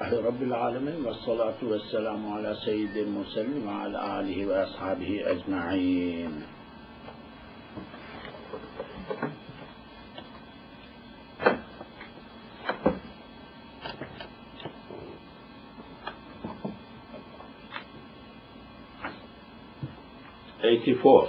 Rabbil alemin ve salatu ve selamu ala seyyidil murselin ve ala alihi ve ashabihi ecma'in. Eighty-four.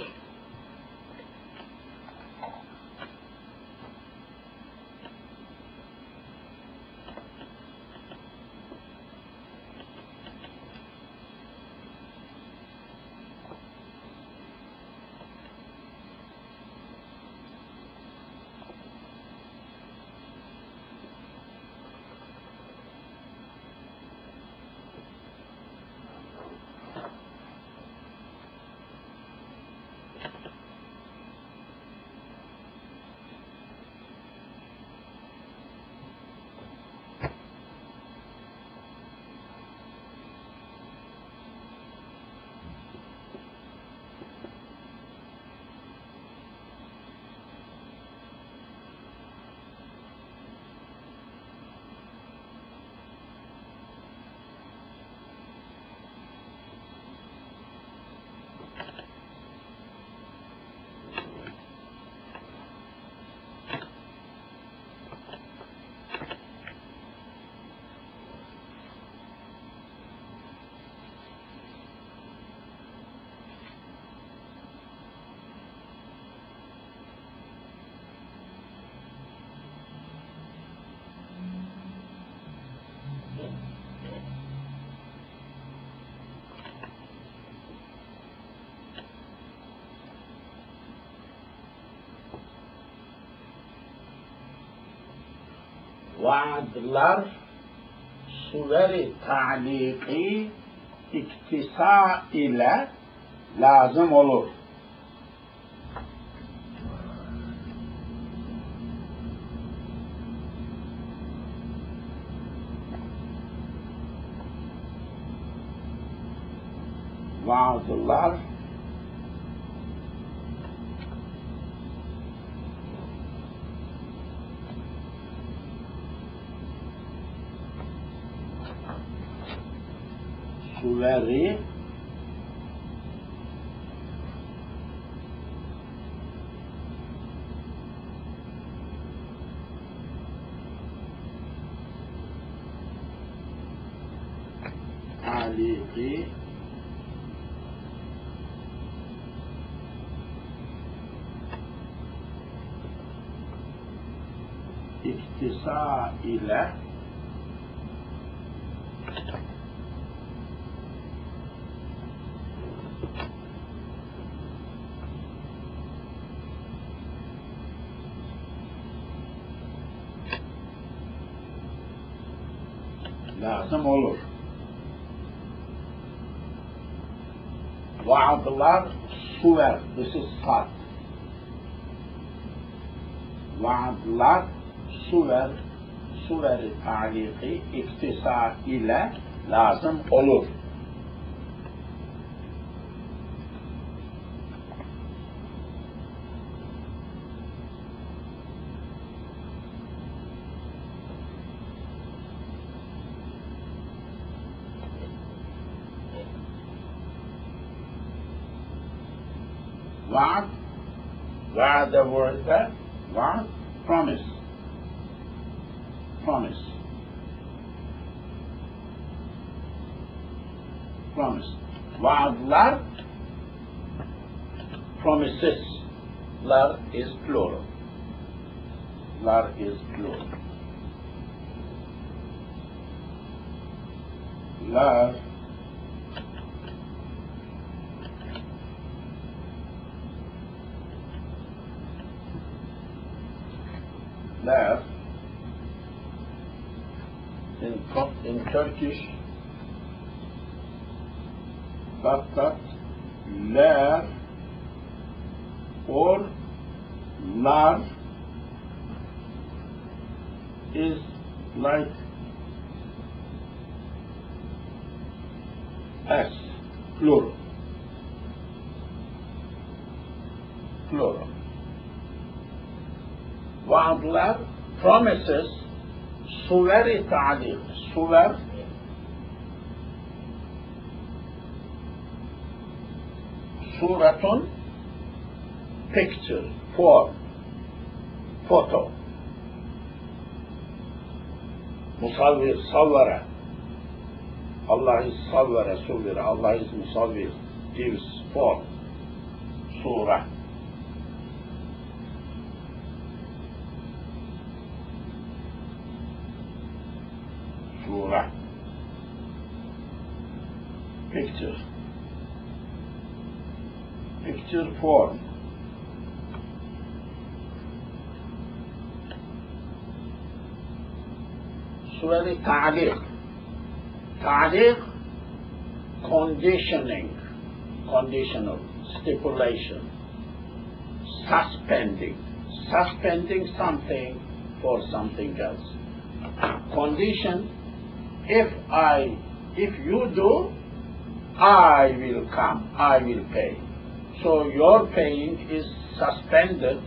Vaadlar suver-i ta'liki iktisa ile lazım olur. Vaadlar suver-i ta'liki iktisa ile lazım olur. Vaadlar suver, this is sad. Vaadlar suver, suver-i ta'liki iktisa ile lazım olur. Vaad, vaad the word that, vaad, promise, promise, promise. Vaadlar, promises, lar is plural, lar is plural. Lar lar in Turkish fakat lar or lar is like s, plural, plural. Vaadlar, promises, suver-i ta'lik, suver Suratun, picture, form, photo. Musavvir, savvara. Allah is savvara, suvira. Allah is musavvir, gives form. Surah. Surah. Picture. Picture form. Surah Ta'liq. Ta'liq, conditioning, conditional, stipulation, suspending something for something else. Condition, if you do, I will come, I will pay. So your paying is suspended,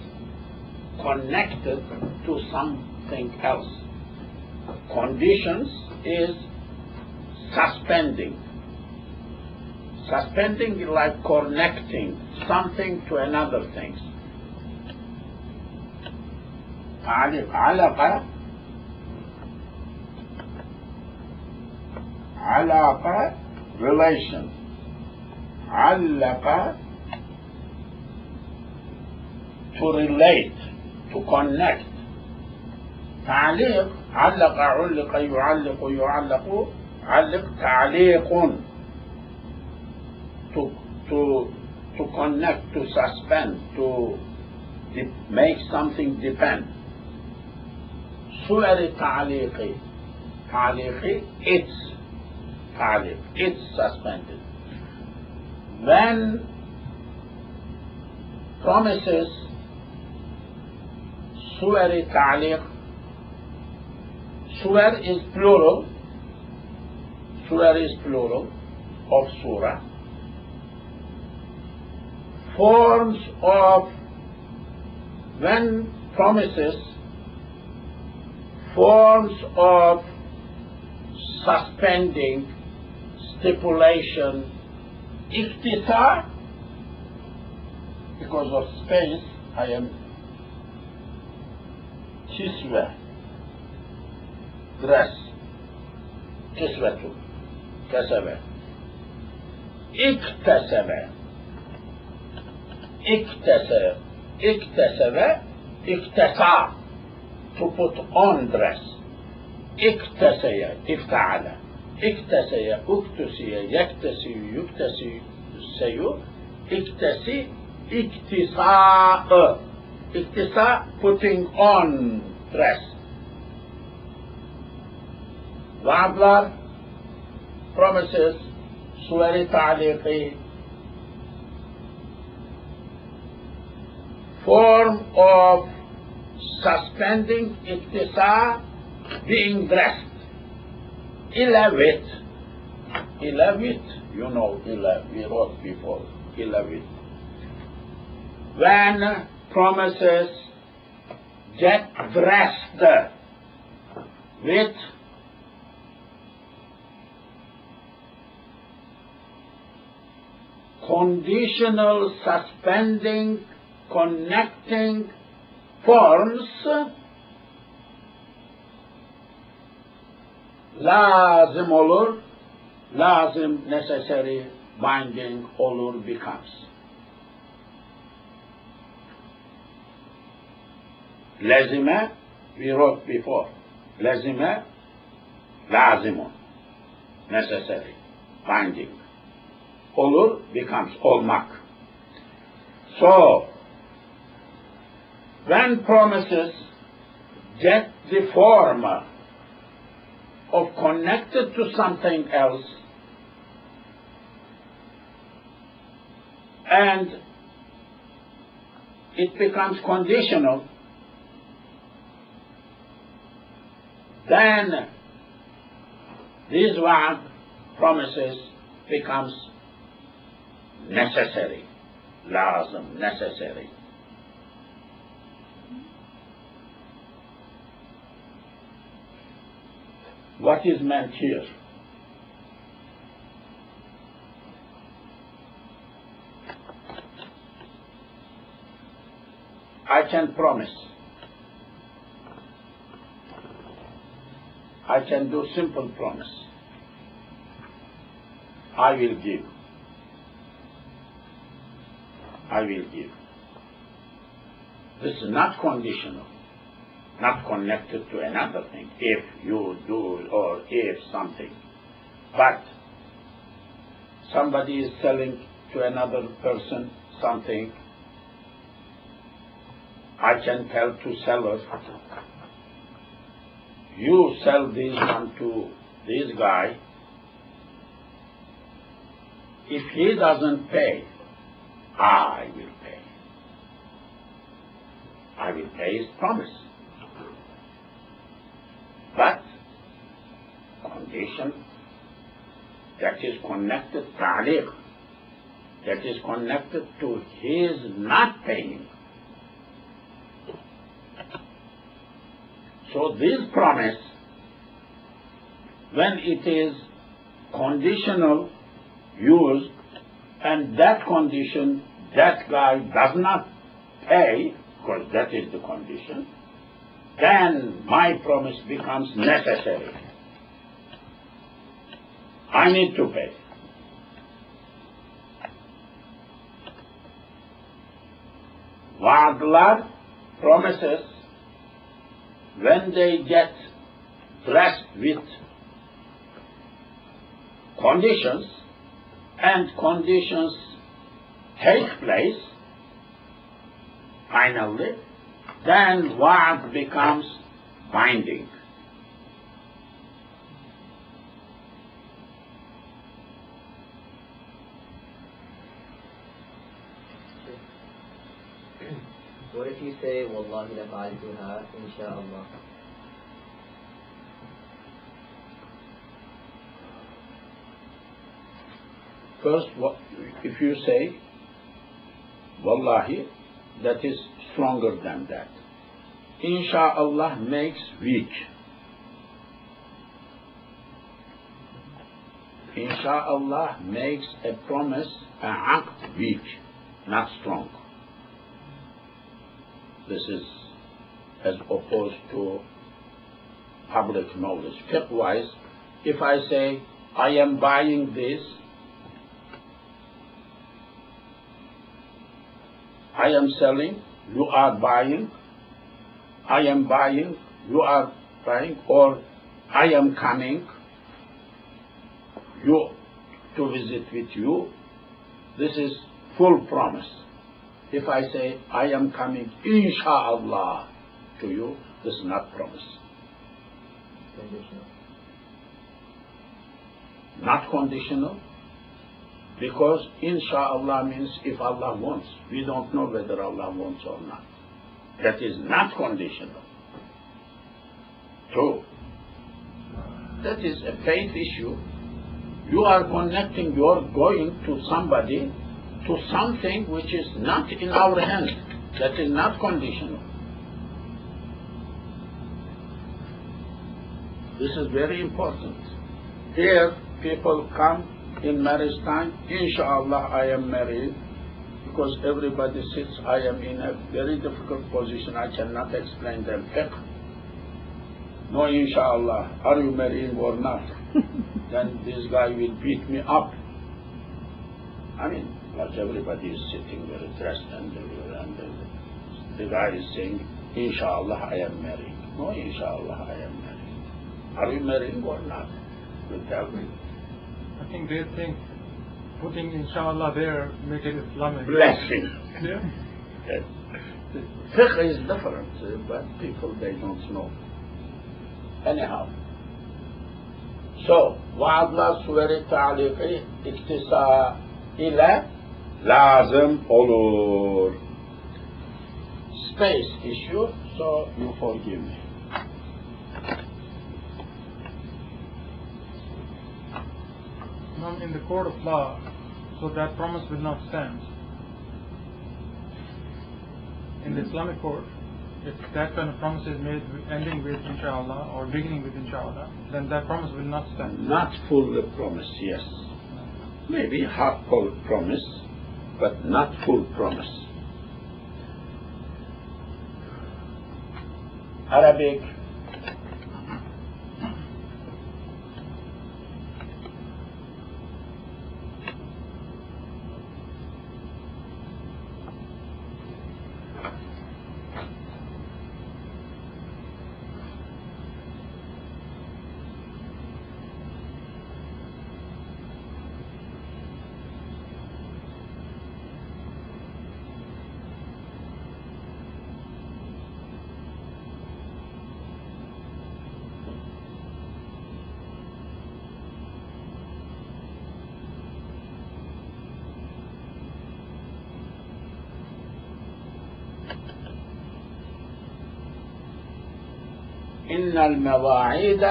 connected to something else. Conditions is suspending. Suspending is like connecting something to another thing. Alaqa, relation. Allaqa, to relate, to connect. تعليق, علق علق يعلق يعلق علق تعليق, to connect, to suspend, to make something depend. Surah Ta'liqi, it's تعليق, it's suspended. When promises, Surah Ta'liq, Surah is plural. Surah is plural of surah. Forms of, when promises, forms of suspending, stipulation, ikhtisar, because of space, I am kiswa, dress, kiswatu, kasaba, iktasaba, iktasa, to put on dress, iktasaya, ifta'ala, iktasaya, uktasiya, yaktasi, yuktasi, sayu, iktasi, iktisa, putting on dress. Wa'ablar, promises, Surah Ta'liqi, form of suspending, iktisa, being dressed. Ilawit, you know, we wrote before, ilawit. When promises get dressed with conditional, suspending, connecting forms, lazim olur, lazim necessary, binding olur becomes. Lazima, we wrote before, lazima, lazimun, necessary, binding. Olur becomes olmak. So, when promises get the form of connected to something else, and it becomes conditional, then these wa'ad, promises, becomes necessary, lazim, necessary. What is meant here? I can promise. I can do simple promise. I will give. I will give. This is not conditional, not connected to another thing, if you do or if something. But somebody is selling to another person something, I can tell to seller, you sell this one to this guy, if he doesn't pay, I will pay. I will pay his promise. But condition that is connected, ta'liq, that is connected to his not paying. So this promise, when it is conditional used, and that condition, that guy does not pay, because that is the condition, then my promise becomes necessary. I need to pay. Vaadlar, promises, when they get blessed with conditions, and conditions take place, finally, then Wa'd becomes binding. What if you say, Wallahi la fa'altuha, insha'Allah? First, if you say, Wallahi, that is stronger than that. Insha'Allah makes weak. Insha'Allah makes a promise, an act, weak, not strong. This is as opposed to public knowledge. Fiqh-wise, if I say, I am buying this, I am selling, you are buying, I am buying, you are buying, or I am coming, you to visit with you, this is full promise. If I say, I am coming, insha'Allah, to you, this is not promise. Conditional. Not conditional, because insha'Allah means if Allah wants. We don't know whether Allah wants or not. That is not conditional. Two, that is a faith issue. You are connecting your going to somebody, to something which is not in our hands. That is not conditional. This is very important. Here, people come in marriage time, insha'Allah I am married, because everybody sits, I am in a very difficult position, I cannot explain them. No, insha'Allah, are you marrying or not? Then this guy will beat me up. I mean, like everybody is sitting very dressed and the guy is saying, insha'Allah I am married. No, insha'Allah I am married. Are you marrying or not? You tell me. I think they think putting insha'Allah there make it Islamic. Blessing. Yeah. Fiqh is different, but people, they don't know. Anyhow. So, vaadlar suveri ta'liqi iktisa ile lazım olur. Space issue, so you forgive me. Now, in the court of law, so that promise will not stand. In the Islamic court, if that kind of promise is made ending with insha'Allah or beginning with insha'Allah, then that promise will not stand. Not full promise, yes. Maybe half full promise, but not full promise. Arabic. إن المواعيد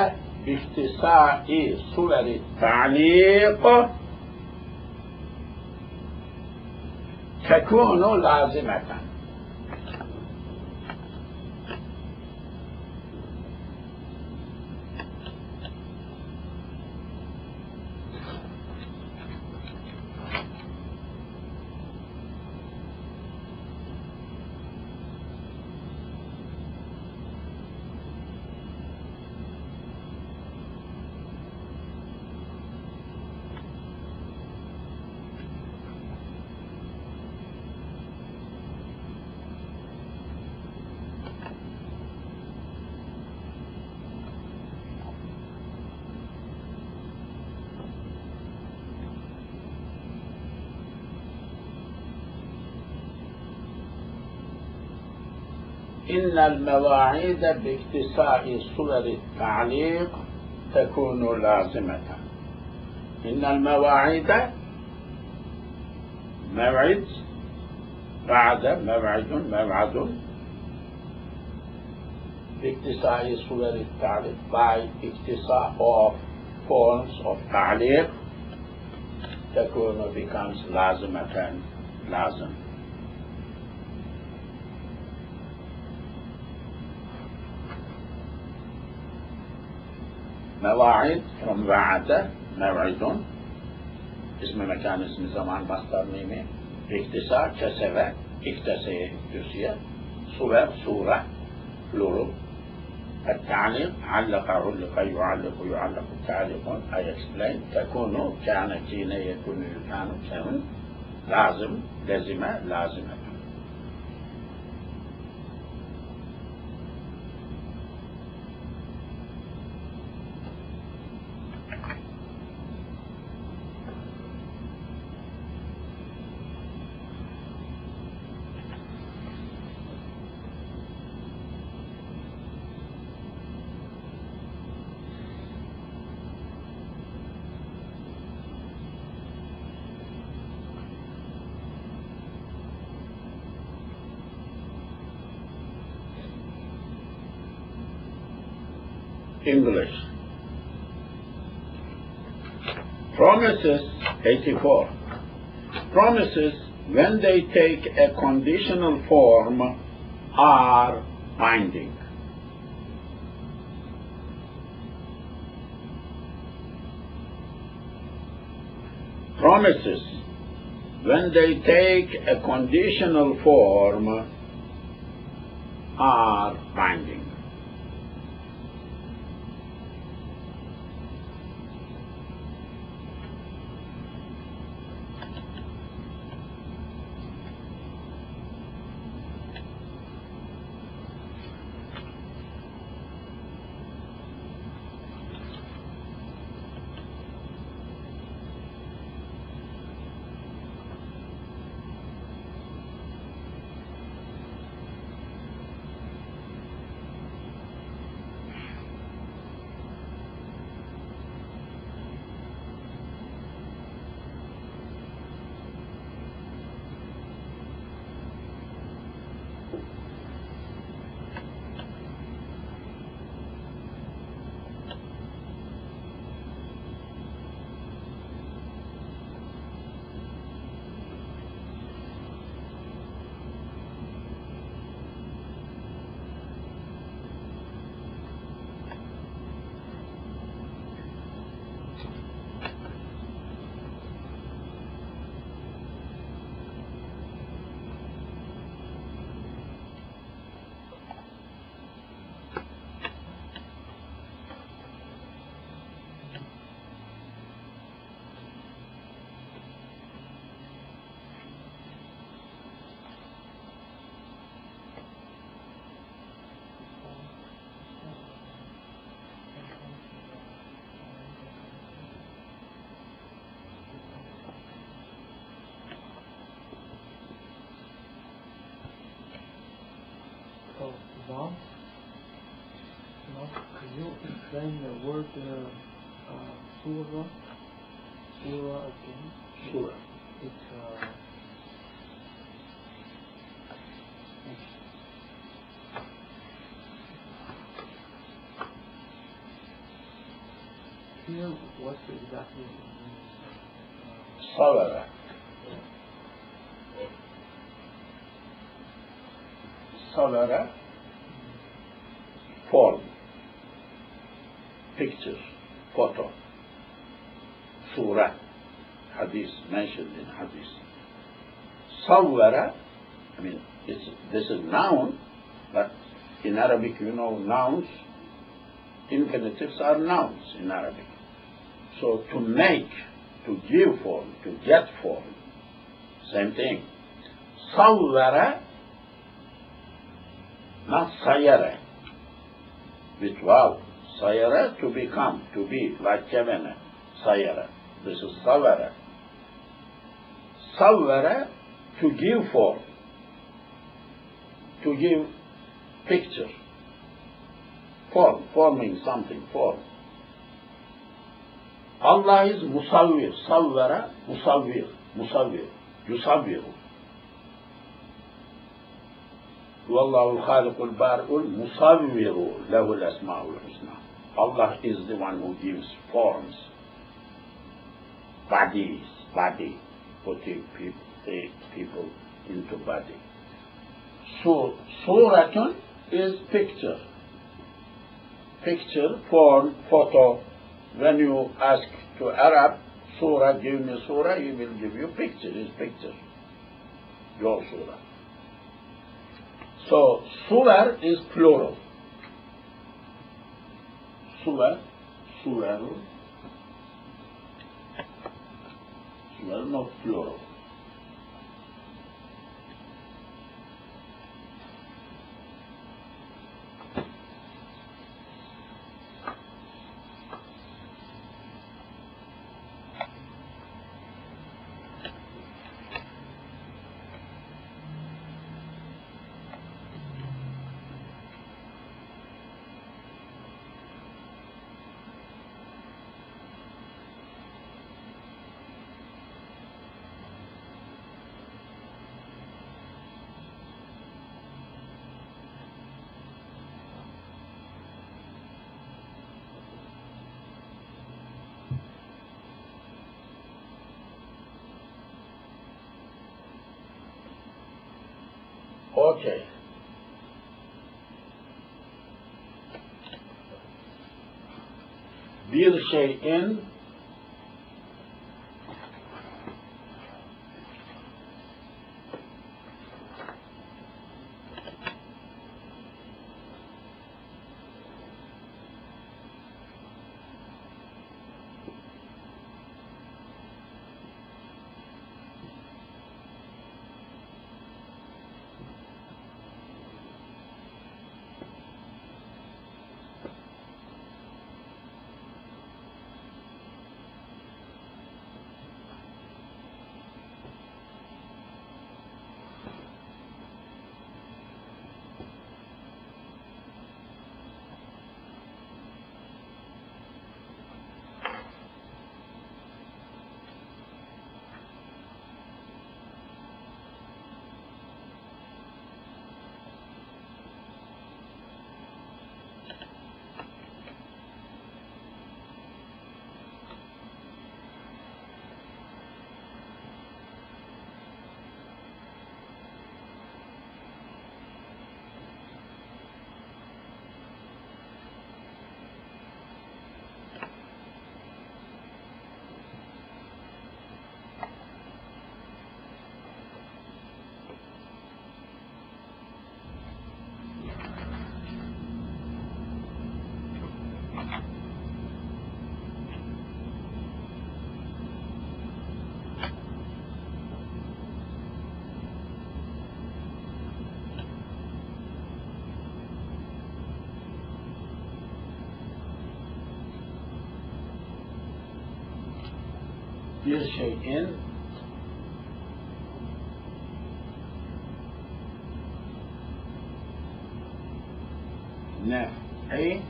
باختصاء صور التعليق تكون لازمة. إن المواعيد باختصاء صور التعليق تكون لازمة. إن المواعيد موعد بعد موعد باختصاء صور التعليق by اختصاء of forms of تعليق تكون becomes لازمة لازم. مواعيد from وعد موعد اسم مكان اسم زمان مصدر ميمي اختصاء كسبة اختصاء جزية صور صورة plural التعليق علق علق يعلق تعليق I explain تكون كان كين يكون كان كان لازم لازمة لازمة. English. Promises 84. Promises, when they take a conditional form, are binding. Promises, when they take a conditional form, are binding. saying the word surah again. Surah. It's here. What's exactly? Sawara. Sawara. Form. Picture. Photo. Surah. Hadith, mentioned in Hadith. Sawara, I mean, this is noun, but in Arabic, you know, nouns, infinitives are nouns in Arabic. So to make, to give form, to get form, same thing. Sawara, not sayara, with waw. Sayara, to become, to be, like Kevene, sayara. This is sawara. Sawara, to give form, to give picture, form, forming something, form. Allah is musawwir, sawwara, musawwir, musawwir, yusawwiru. Wallahu al-khaliqul bari'ul musawwiru lahu al-asma'ul husna. Allah is the one who gives forms, bodies, body, putting people into body. So, suratun is picture. Picture, form, photo. When you ask to Arab, surah, give me surah, he will give you picture, his picture. Your surah. So, surah is plural. Surah, surah, surah, not plural. Okay. Bir şeyin bir şeyin nef'i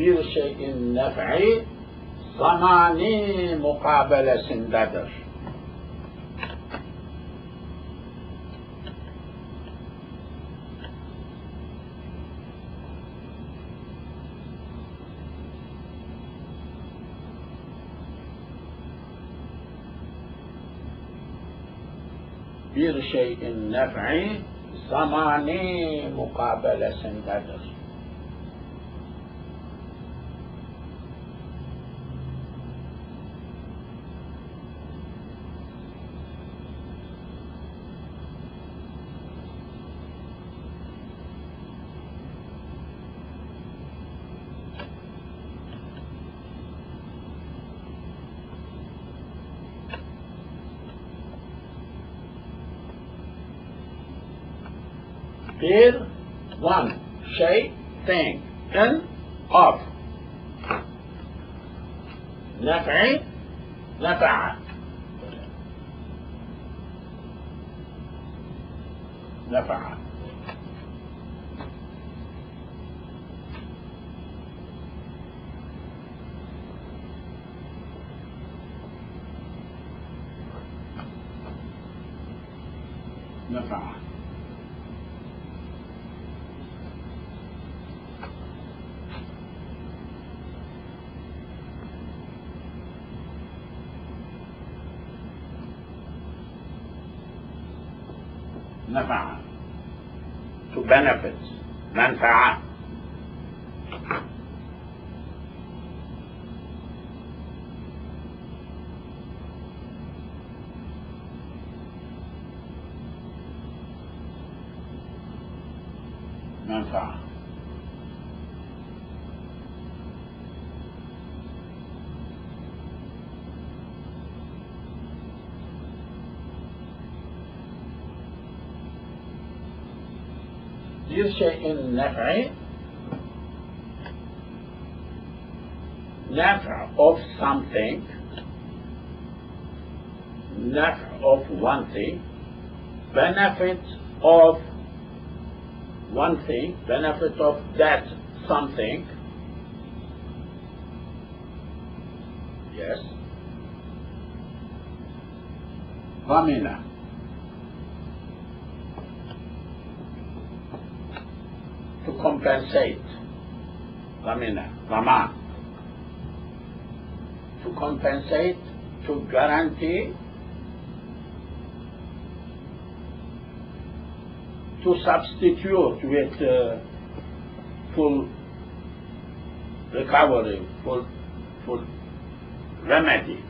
bir şeyin nef'i zamani mukabelesindedir. Bir şeyin nef'i zamani mukabelesindedir. Bir, one, şey, thing, in, of. Nef'i, nefa'a. Nefa'a. Nefa'a. نفع, to benefit, منفعة. منفعة. Bir şeyin nef'i, nef' of something, nef' of one thing, benefit of one thing, benefit of that something. Yes. Vamina. To compensate. Vamina. Vama. To compensate, to guarantee, to substitute with full recovery, full remedy.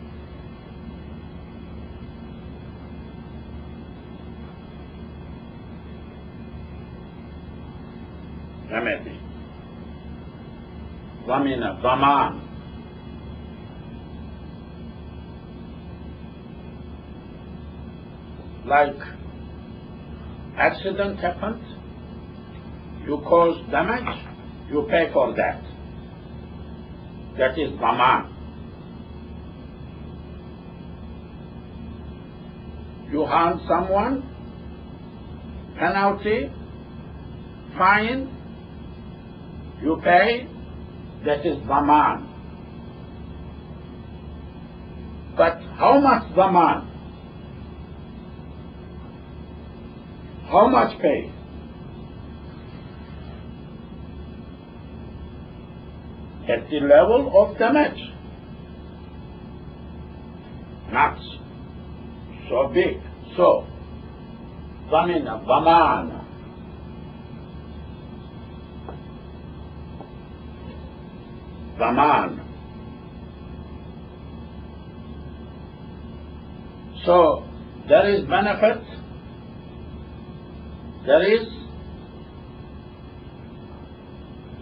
Remedy. Vamina, Vaman. Like accident happened, you cause damage, you pay for that. That is Vaman. You harm someone, penalty, fine, you pay, that is Vaman. But how much Vaman? How much pay? At the level of damage. Not so big. So, Vamina, Vaman. Vaman. So, there is benefit, there is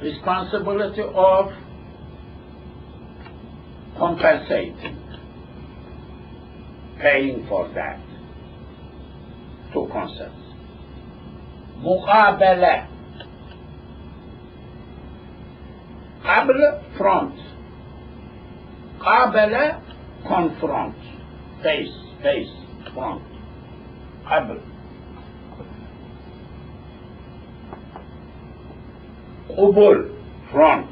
responsibility of compensating, paying for that. Two concepts. Muqabala. Qabla, front. Qabala, confront. Face, front. Qabla. Qubul, front.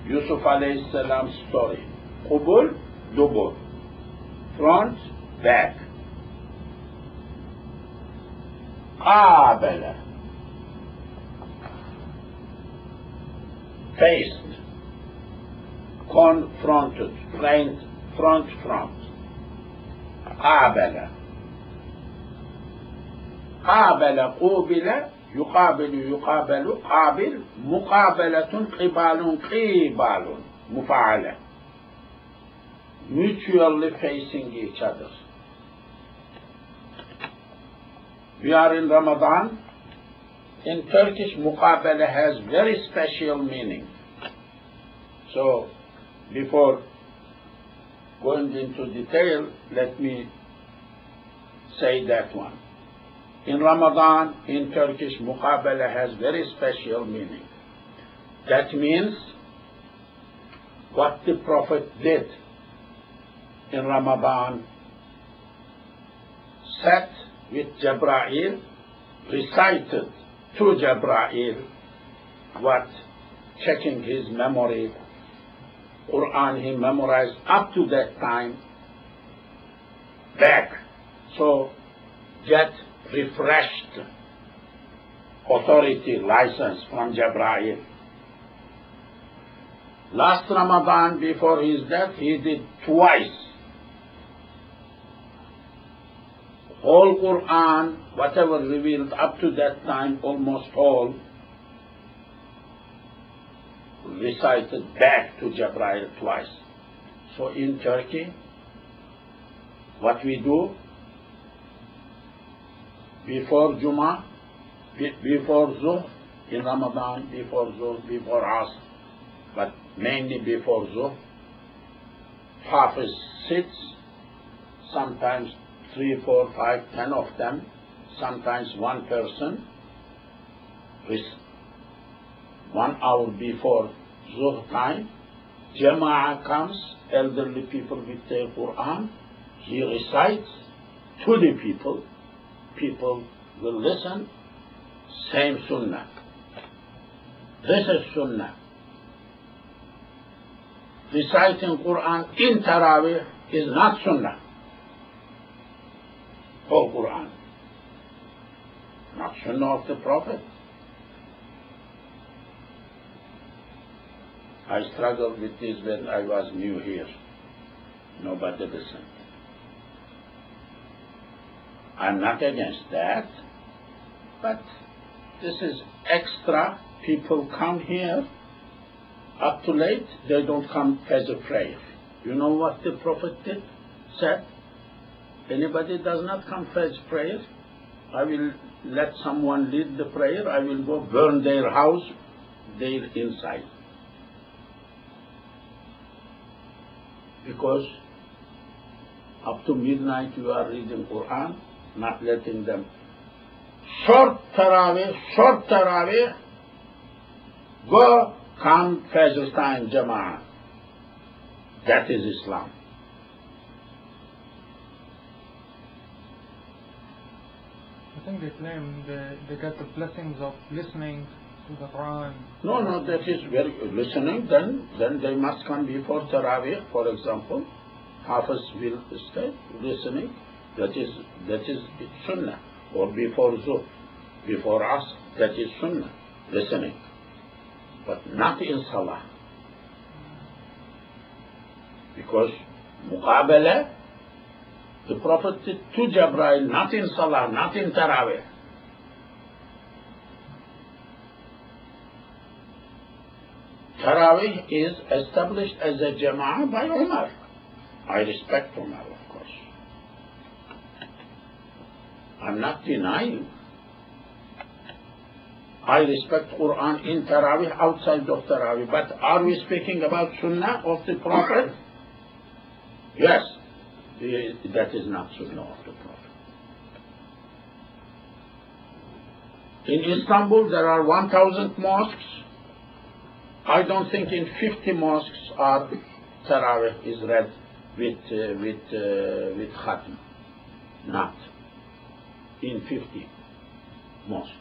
Yusuf alayhi salam's story. Qubul, dubur. Front, back. Qabala. Faced. Confronted. Front. Qabala. قابل قوبل يقابل قابل مقابلة قبال مفعلة, mutually facing each other. We are in Ramadan. In Turkish, muqabala has very special meaning. So, before going into detail, let me say that one. In Ramadan, in Turkish, muqabala has very special meaning. That means what the Prophet did in Ramadan, sat with Jabra'il, recited to Jabra'il what, checking his memory, Quran he memorized up to that time, back, so get refreshed authority, license from Jabra'il. Last Ramadan, before his death, he did twice. Whole Quran, whatever revealed up to that time, almost all, recited back to Jabra'il twice. So in Turkey, what we do, before Jummah, before Zuhr, in Ramadan, before Zuhr, before Asr, but mainly before Zuhr, Hafiz sits, sometimes 3, 4, 5, 10 of them, sometimes one person, 1 hour before Zuhr time, Jama'ah comes, elderly people with their Quran, he recites to the people, people will listen, same Sunnah. This is Sunnah. Reciting Quran in Taraweeh is not Sunnah. Whole Quran. Not Sunnah of the Prophet. I struggled with this when I was new here. Nobody listened. I'm not against that, but this is extra. People come here up to late, they don't come as a prayer. You know what the Prophet said? Anybody does not come for his prayer, I will let someone lead the prayer, I will go burn their house, their inside. Because up to midnight you are reading Quran, not letting them. Short Taraweeh, go come Fajr time Jama'ah. That is Islam. I think they claim they get the blessings of listening to the Quran. No, that is very listening. Then they must come before Taraweeh, for example. Hafiz will stay listening. That is Sunnah. Or before Zuhr, before us, that is Sunnah, listening. But not in Salah. Because Muqabala, the Prophet did to Jabra'il, not in Salah, not in Taraweeh. Taraweeh is established as a Jama'ah by Umar. I respect Umar, of course. I'm not denying. I respect Quran in Taraweeh, outside of Taraweeh. But are we speaking about Sunnah of the Prophet? Yes. That is not Sunnah of the Prophet. In Istanbul there are 1,000 mosques. I don't think in 50 mosques are Taraweeh is read with Khatm. Not. In 50 mosques.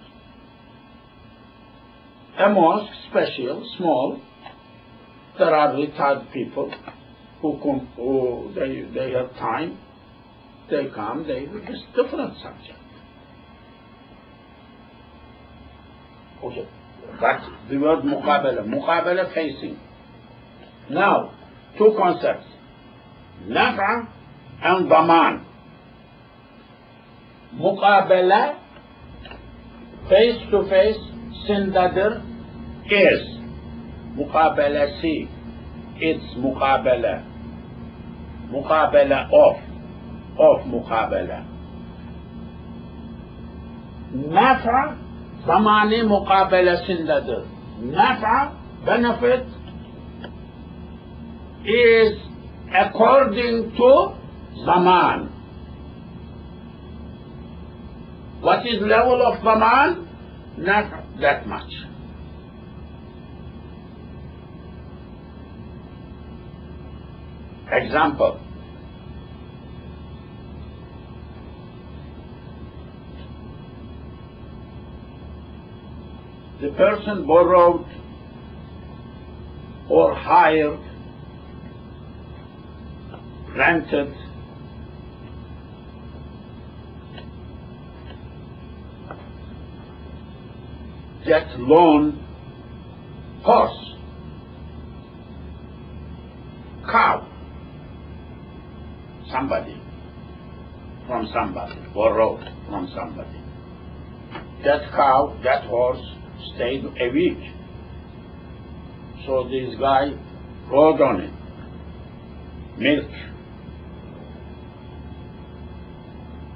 A mosque, special, small, There are retired people who they have time, they come, it's different subject. Okay. That's the word muqabala. Muqabala, facing. Now, two concepts. Nafa and daman. Muqabala, face to face, sindadir, is. Muqabala si, it's muqabala. Muqabala of muqabala. Nafa, zamani muqabala sindadir. Nafa, benefit, is according to zaman. What is level of zaman? Not that much. Example. The person borrowed or hired, rented, get loan, horse, cow, from somebody, borrowed from somebody. That cow, that horse stayed a week. So this guy rode on it, milk,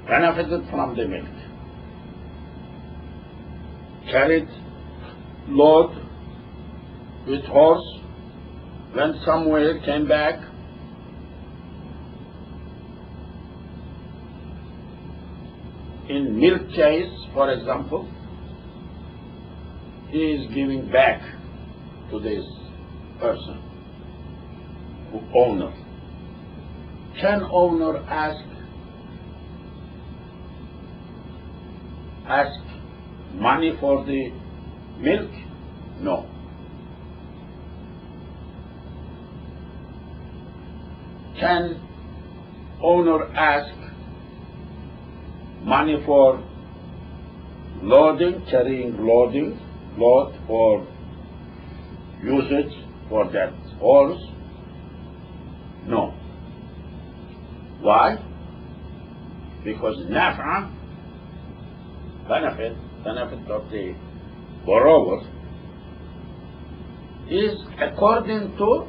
benefited from the milk, carried load with horse, went somewhere, came back. In milk case, for example, he is giving back to this person, owner. Can owner ask money for the milk? No. Can owner ask money for loading, carrying load or usage for that horse? No. Why? Because nafa, benefit of the borrower, is according to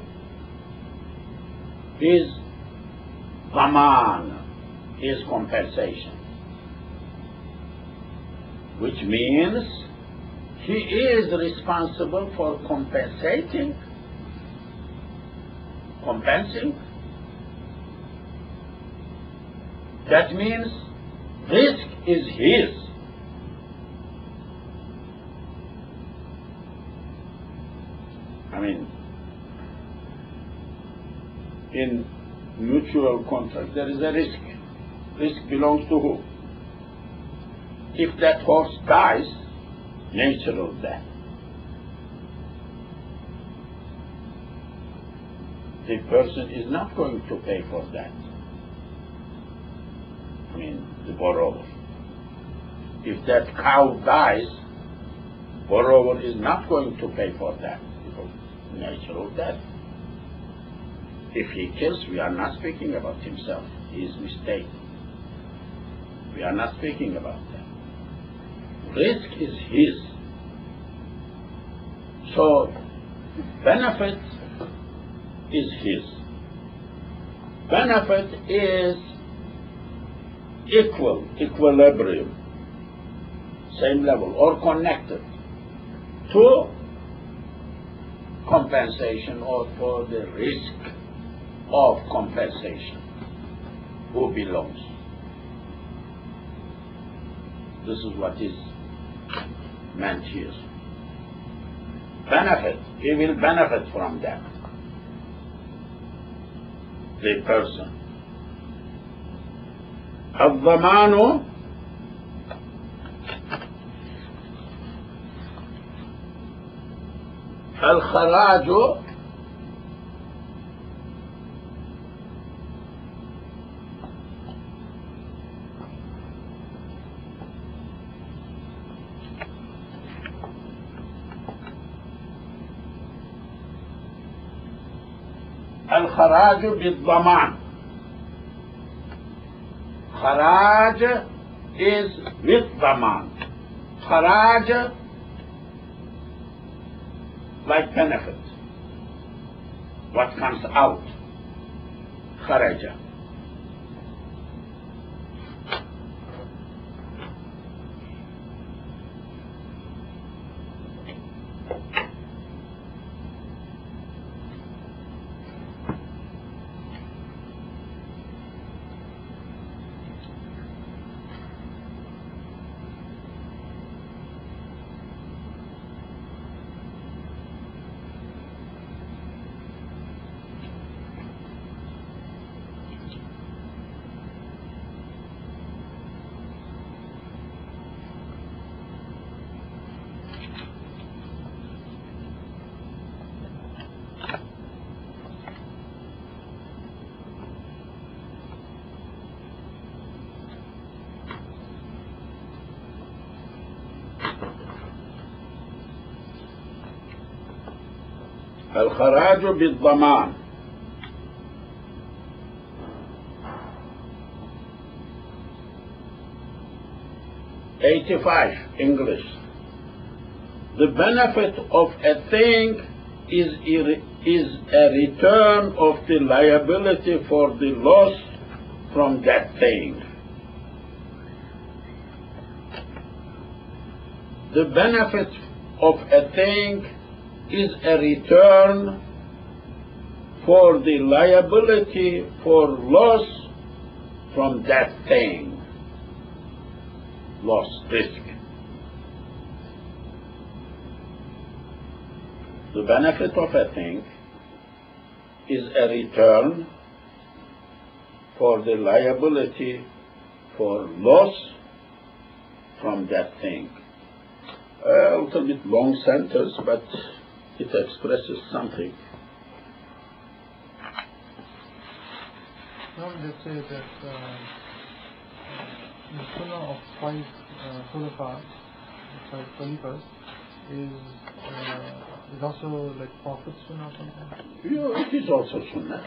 his zaman, his compensation, which means he is responsible for compensing. That means risk is his. I mean, in mutual contract there is a risk. Risk belongs to who? If that horse dies, natural death, the person is not going to pay for that. I mean, the borrower. If that cow dies, borrower is not going to pay for that because natural death. If he kills, we are not speaking about himself. He is mistaken. We are not speaking about that. Risk is his. So, benefit is his. Benefit is equilibrium, same level, or connected to compensation or for the risk of compensation. Who belongs? This is what is meant here. Benefit, he will benefit from that. The person. الضمان الخراج الخراج بالضمان. Kharaj is with daman. Kharaj, like benefit. What comes out. Kharaja. الخراج بالضمان. '85 English. The benefit of a thing is a return of the liability for the loss from that thing. The benefit of a thing is a return for the liability for loss from that thing. Loss, risk. The benefit of a thing is a return for the liability for loss from that thing. A little bit long sentence, but it expresses something. Now they say that the sunnah of 5 khulafas, 5 khalifas, is also like Prophet's sunnah or something? Yeah, it is also sunnah.